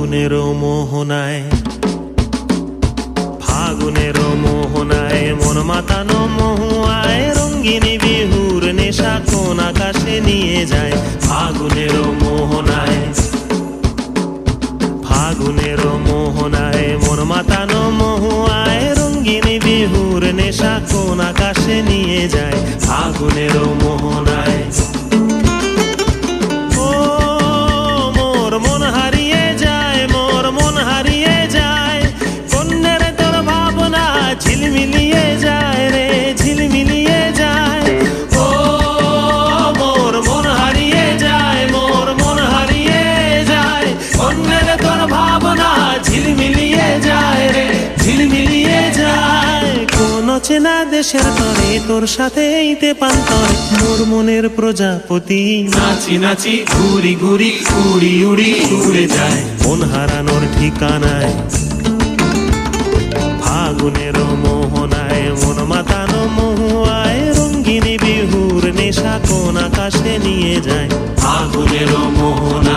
ফাগুনের মোহনায়, ফাগুনের মোহনায় মন মাতানো মহুয়ায় রঙ্গিনী বিহুর নেশা কোন আকাশে নিয়ে যায়। ফাগুনের মোহনায়, ফাগুনের মোহনায় মন মাতানো মহুয়ায় রঙ্গিনী বিহুর নেশা কোন আকাশে নিয়ে যায়। ফাগুনের মোহনায় ঝিলমিলিয়ে যায় রে, ঝিলমিলিয়ে যায়। ও মোর মন হারিয়ে যায়, মোর মন হারিয়ে যায়। অন্যের তোর ভাবনা ঝিলমিলিয়ে যায় রে, ঝিলমিলিয়ে যায়। কোন চেনা দেশের তরে তোর সাথে এইতে পান্তরে মোর মনের প্রজাপতি নাচি নাচি ঘুরি ঘুরি উড়ি উড়ি উড়ে যায় মন হারানোর ঠিকানায়। ফাগুনের মোহনায় মন মাতানো মহুয়ায় রঙ্গিনী বিহুর নেশা কোন আকাশে নিয়ে যায়। ফাগুনের মোহনায়।